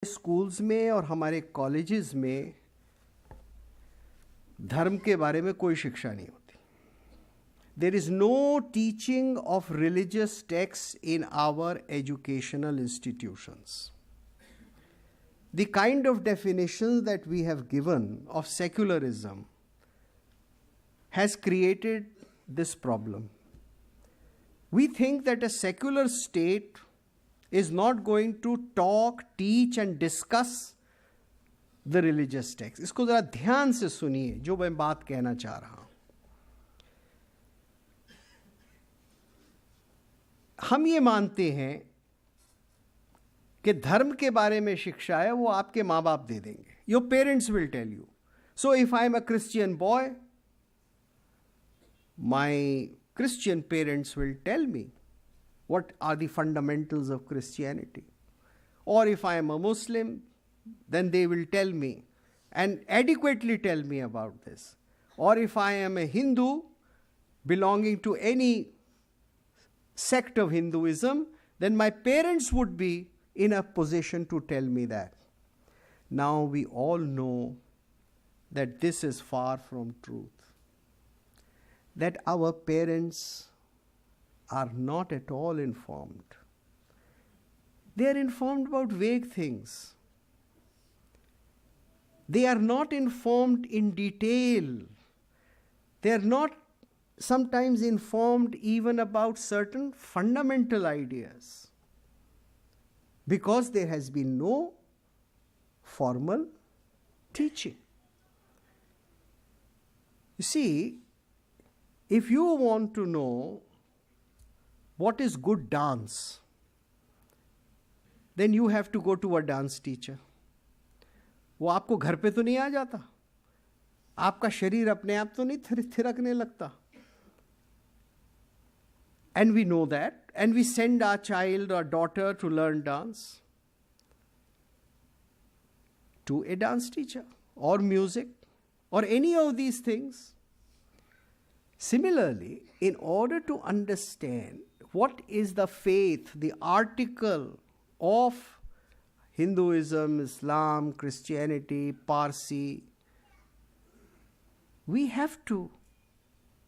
Schools में और हमारे कॉलेजेस में धर्म के बारे में कोई शिक्षा नहीं होती. There is no teaching of religious text in our educational institutions. The kind of definitions that we have given of secularism has created this problem. We think that a secular state is not going to talk, teach and discuss the religious text. इसको ज़रा ध्यान से सुनिए जो मैं बात कहना चाह रहा हूँ. हम ये मानते हैं कि धर्म के बारे में शिक्षा है वो आपके माँ बाप दे देंगे. Your parents will tell you. So if I am a Christian boy, my Christian parents will tell me what are the fundamentals of Christianity. Or if I am a Muslim, then they will tell me and adequately tell me about this. Or if I am a Hindu belonging to any sect of Hinduism, then my parents would be in a position to tell me that. Now we all know that this is far from truth. That our parents are not at all informed. They are informed about vague things. They are not informed in detail. They are not sometimes informed even about certain fundamental ideas, because there has been no formal teaching. You see, if you want to know what is good dance, then you have to go to a dance teacher. वो आपको घर पे तो नहीं आ जाता. आपका शरीर अपने आप तो नहीं थिरकने लगता. And we know that, and we send our child or daughter to learn dance to a dance teacher or music or any of these things. Similarly, in order to understand what is the faith, the article of Hinduism, Islam, Christianity, Parsi, we have to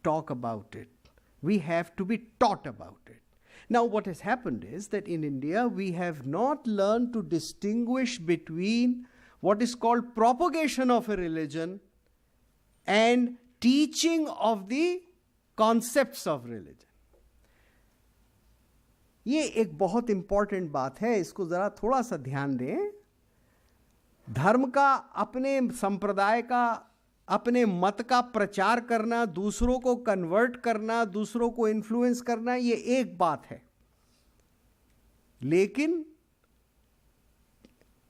talk about it. We have to be taught about it. Now, what has happened is that in India, we have not learned to distinguish between what is called propagation of a religion and teaching of the concepts of religion. ये एक बहुत important बात है, इसको जरा थोड़ा सा ध्यान दें. धर्म का, अपने संप्रदाय का, अपने मत का प्रचार करना, दूसरों को कन्वर्ट करना, दूसरों को इन्फ्लुएंस करना, ये एक बात है. लेकिन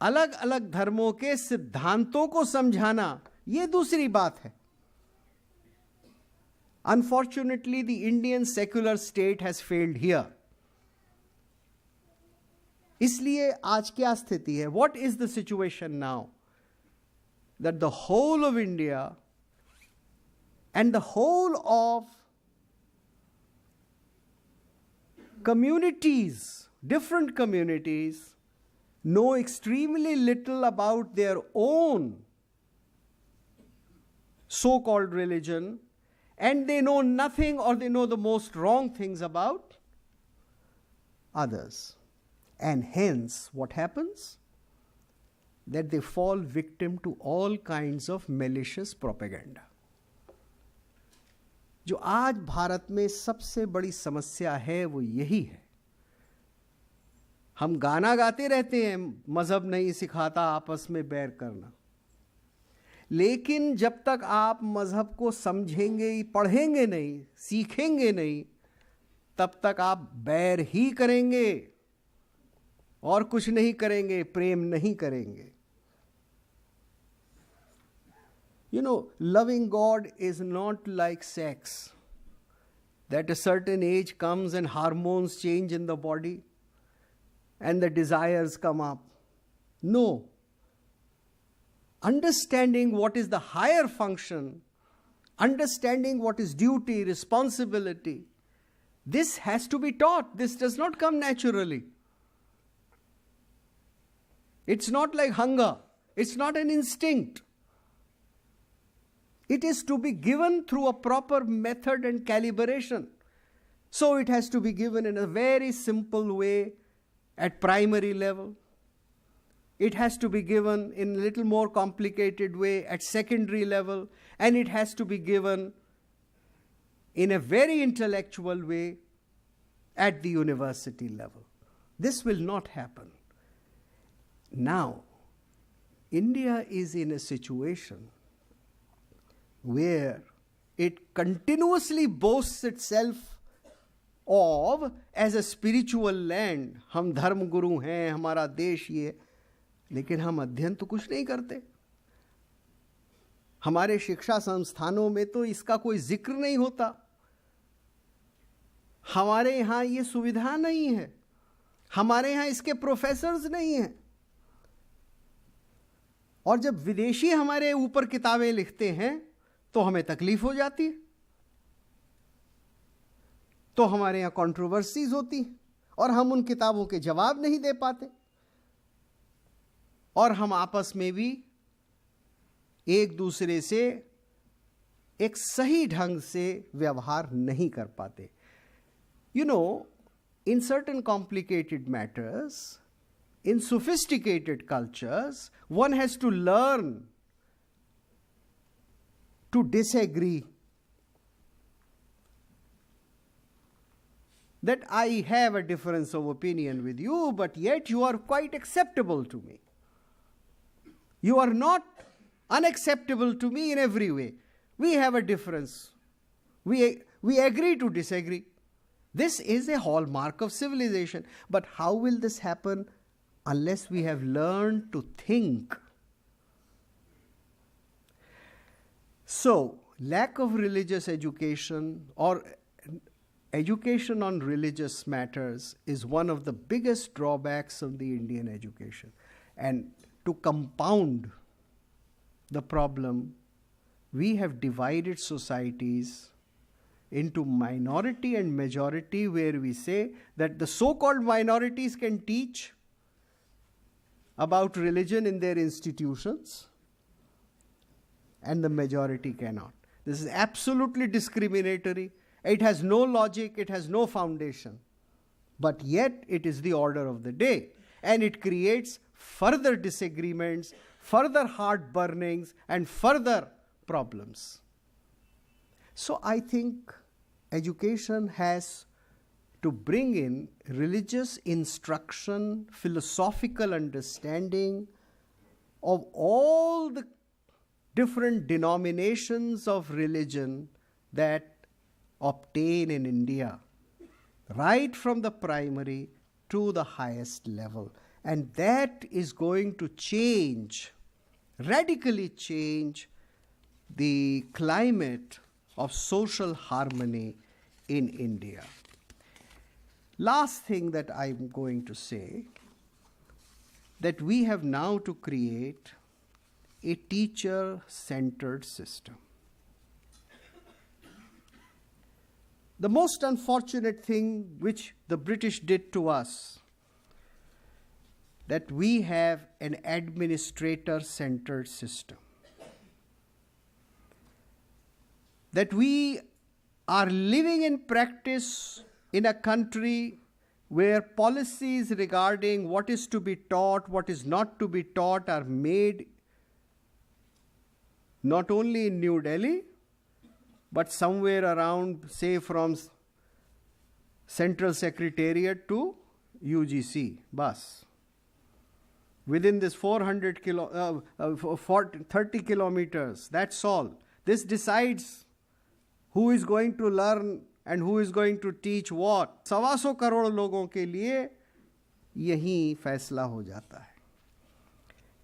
अलग अलग धर्मों के सिद्धांतों को समझाना, ये दूसरी बात है. Unfortunately, the Indian secular state has failed here. इसलिए आज क्या स्थिति है? What is the situation now? That the whole of India and the whole of communities, different communities, know extremely little about their own so-called religion, and they know nothing or they know the most wrong things about others. And hence, what happens? That they fall victim to all kinds of malicious propaganda. जो आज भारत में सबसे बड़ी समस्या है वो यही है. हम गाना गाते रहते हैं, मजहब नहीं सिखाता आपस में बैर करना. लेकिन जब तक आप मजहब को समझेंगे, पढ़ेंगे नहीं, सीखेंगे नहीं, तब तक आप बैर ही करेंगे और कुछ नहीं करेंगे, प्रेम नहीं करेंगे. You know, loving God is not like sex, that a certain age comes and hormones change in the body and the desires come up. No. Understanding what is the higher function, understanding what is duty, responsibility, this has to be taught. This does not come naturally. It's not like hunger. It's not an instinct. It is to be given through a proper method and calibration. So it has to be given in a very simple way at primary level. It has to be given in a little more complicated way at secondary level. And it has to be given in a very intellectual way at the university level. This will not happen. Now, India is in a situation where it continuously boasts itself of as a spiritual land. हम धर्म गुरु हैं, हमारा देश ये, लेकिन हम अध्ययन तो कुछ नहीं करते. हमारे शिक्षा संस्थानों में तो इसका कोई जिक्र नहीं होता. हमारे यहाँ ये सुविधा नहीं है. हमारे यहाँ इसके प्रोफेसर्स नहीं हैं. और जब विदेशी हमारे ऊपर किताबें लिखते हैं तो हमें तकलीफ हो जाती है. तो हमारे यहाँ कंट्रोवर्सीज होती हैं और हम उन किताबों के जवाब नहीं दे पाते. और हम आपस में भी एक दूसरे से एक सही ढंग से व्यवहार नहीं कर पाते. You know, in certain complicated matters, in sophisticated cultures, one has to learn to disagree. That I have a difference of opinion with you, but yet you are quite acceptable to me. You are not unacceptable to me in every way. We have a difference. We agree to disagree. This is a hallmark of civilization. But how will this happen unless we have learned to think? So, lack of religious education or education on religious matters is one of the biggest drawbacks of the Indian education. And to compound the problem, we have divided societies into minority and majority, where we say that the so-called minorities can teach about religion in their institutions and the majority cannot. This is absolutely discriminatory. It has no logic, it has no foundation. But yet it is the order of the day. And it creates further disagreements, further heartburnings, and further problems. So I think education has to bring in religious instruction, philosophical understanding of all the different denominations of religion that obtain in India, right from the primary to the highest level. And that is going to change, radically change the climate of social harmony in India. Last thing that I'm going to say, that we have now to create a teacher-centered system. The most unfortunate thing which the British did to us, that we have an administrator-centered system. That we are living in practice in a country where policies regarding what is to be taught, what is not to be taught are made not only in New Delhi, but somewhere around, say from Central Secretariat to UGC, bus. Within this 30 kilometers, that's all. This decides who is going to learn and who is going to teach what. 125 crore लोगों के लिए यही फैसला हो जाता है.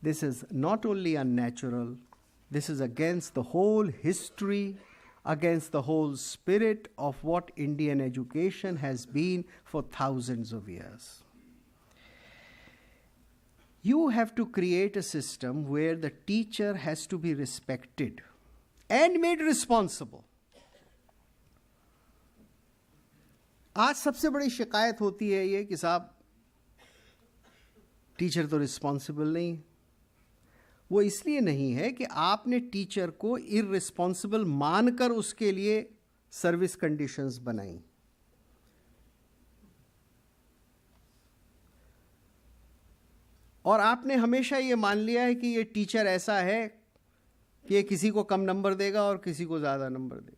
This is not only unnatural, this is against the whole history, against the whole spirit of what Indian education has been for thousands of years. You have to create a system where the teacher has to be respected and made responsible. आज सबसे बड़ी शिकायत होती है ये कि साहब teacher तो रिस्पॉन्सिबल नहीं। वो इसलिए नहीं है कि आपने टीचर को इररिस्पॉन्सिबल मानकर उसके लिए सर्विस कंडीशंस बनाई। और आपने हमेशा ये मान लिया है कि ये टीचर ऐसा है कि ये किसी को कम नंबर देगा और किसी को ज़्यादा नंबर देगा।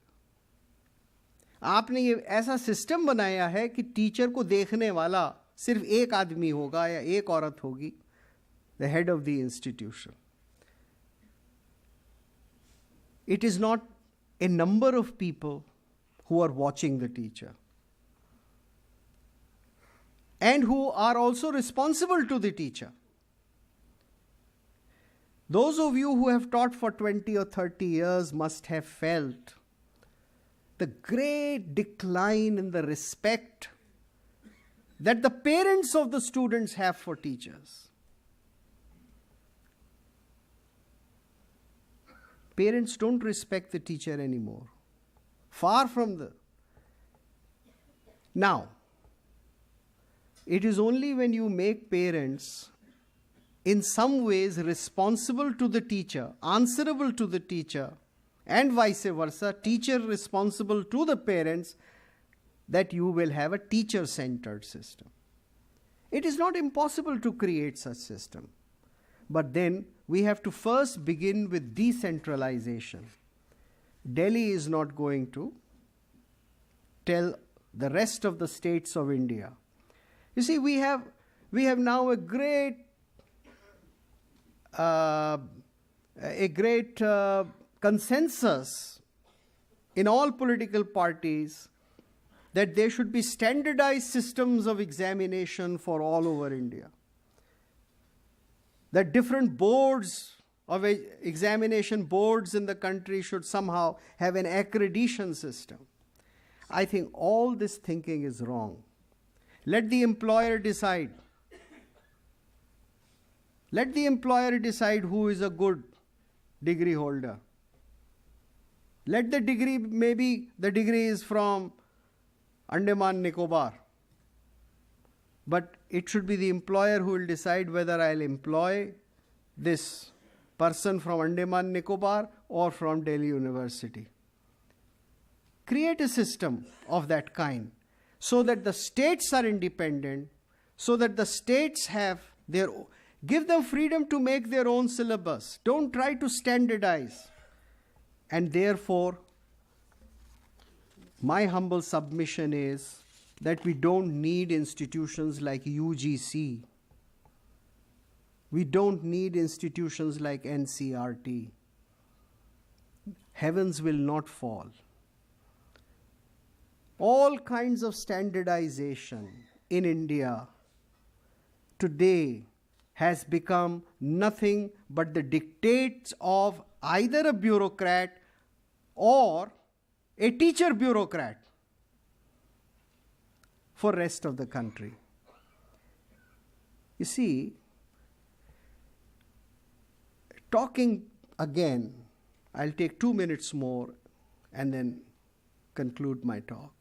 आपने ये ऐसा सिस्टम बनाया है कि टीचर को देखने वाला सिर्फ एक आदमी होगा या एक औरत होगी, the head of the institution. It is not a number of people who are watching the teacher and who are also responsible to the teacher. Those of you who have taught for 20 or 30 years must have felt the great decline in the respect that the parents of the students have for teachers. Parents don't respect the teacher anymore. Far from the... Now, it is only when you make parents in some ways responsible to the teacher, answerable to the teacher, and vice versa, teacher responsible to the parents, that you will have a teacher-centered system. It is not impossible to create such system. But then we have to first begin with decentralization. Delhi is not going to tell the rest of the states of India. You see, we have now a great consensus in all political parties that there should be standardized systems of examination for all over India. That different boards of examination boards in the country should somehow have an accreditation system. I think all this thinking is wrong. Let the employer decide. Let the employer decide who is a good degree holder. Let the degree, maybe the degree is from Andaman Nicobar. But it should be the employer who will decide whether I'll employ this person from Andaman Nicobar or from Delhi University. Create a system of that kind so that the states are independent, so that the states have give them freedom to make their own syllabus. Don't try to standardize. And therefore, my humble submission is that we don't need institutions like UGC. We don't need institutions like NCRT. Heavens will not fall. All kinds of standardization in India today has become nothing but the dictates of either a bureaucrat or a teacher bureaucrat for rest of the country. You see, talking again, I'll take 2 minutes more and then conclude my talk.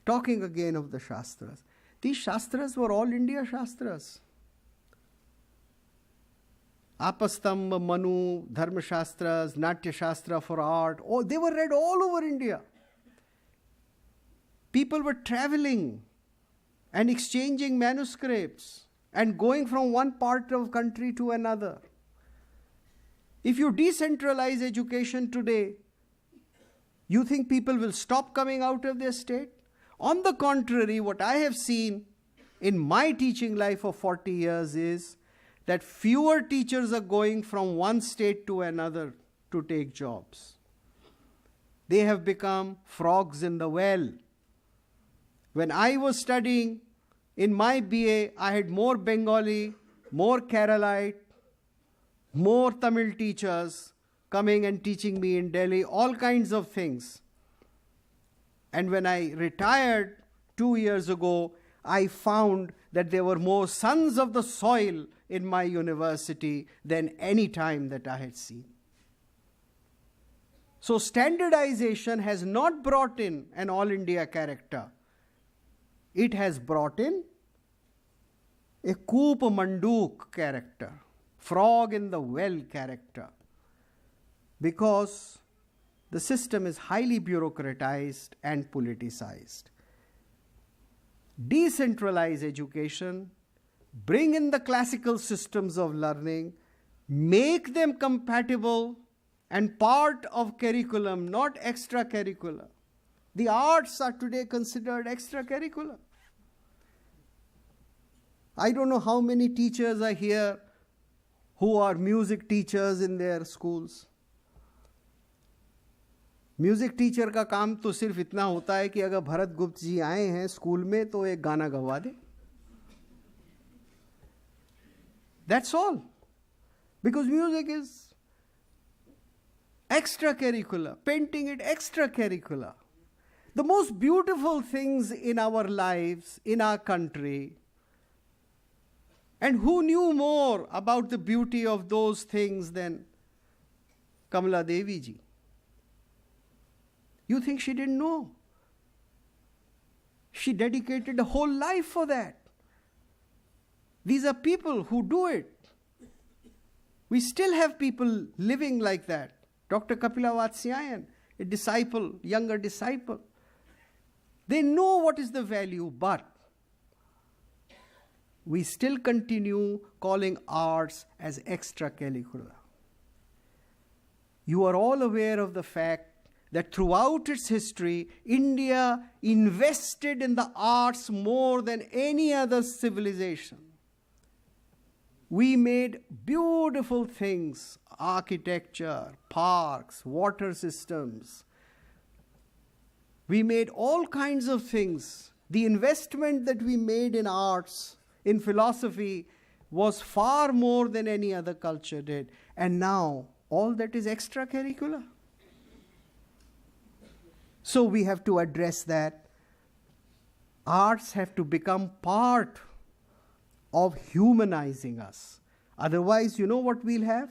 Talking again of the Shastras. These Shastras were all India Shastras. Apastamba, Manu, Dharma Shastras, Natya Shastra for art, they were read all over India. People were traveling and exchanging manuscripts and going from one part of country to another. If you decentralize education today, you think people will stop coming out of their state? On the contrary, what I have seen in my teaching life of 40 years is that fewer teachers are going from one state to another to take jobs. They have become frogs in the well. When I was studying in my BA, I had more Bengali, more Keralite, more Tamil teachers coming and teaching me in Delhi, all kinds of things. And when I retired 2 years ago, I found that there were more sons of the soil in my university than any time that I had seen. So standardization has not brought in an all India character. It has brought in a Koop Manduk character, frog in the well character, because the system is highly bureaucratized and politicized. Decentralize education, bring in the classical systems of learning, make them compatible and part of curriculum, not extracurricular. The arts are today considered extracurricular. I don't know how many teachers are here who are music teachers in their schools. Music teacher का काम तो सिर्फ इतना होता है कि अगर भरत गुप्त जी आए हैं स्कूल में तो एक गाना गवा दे. That's all. Because music is extracurricular, painting it extracurricular. The most beautiful things in our lives, in our country, and who knew more about the beauty of those things than Kamala Devi ji? You think she didn't know? She dedicated a whole life for that. These are people who do it. We still have people living like that. Dr. Kapila Vatsyayan, a disciple, younger disciple. They know what is the value, but we still continue calling arts as extracurricular. You are all aware of the fact that throughout its history, India invested in the arts more than any other civilization. We made beautiful things, architecture, parks, water systems. We made all kinds of things. The investment that we made in arts, in philosophy, was far more than any other culture did. And now, all that is extracurricular. So we have to address that. Arts have to become part of humanizing us. Otherwise, you know what we'll have?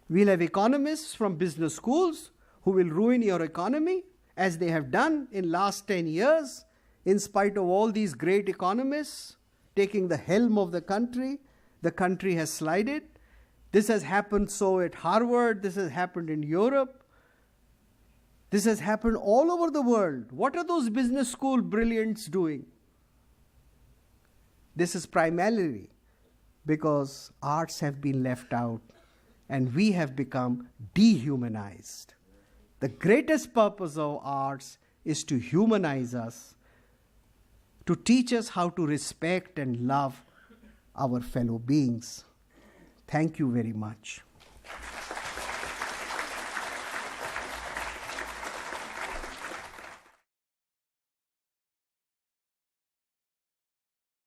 We'll have economists from business schools who will ruin your economy, as they have done in last 10 years, in spite of all these great economists taking the helm of the country has slided. This has happened so at Harvard, this has happened in Europe. This has happened all over the world. What are those business school brilliants doing? This is primarily because arts have been left out and we have become dehumanized. The greatest purpose of arts is to humanize us, to teach us how to respect and love our fellow beings. Thank you very much.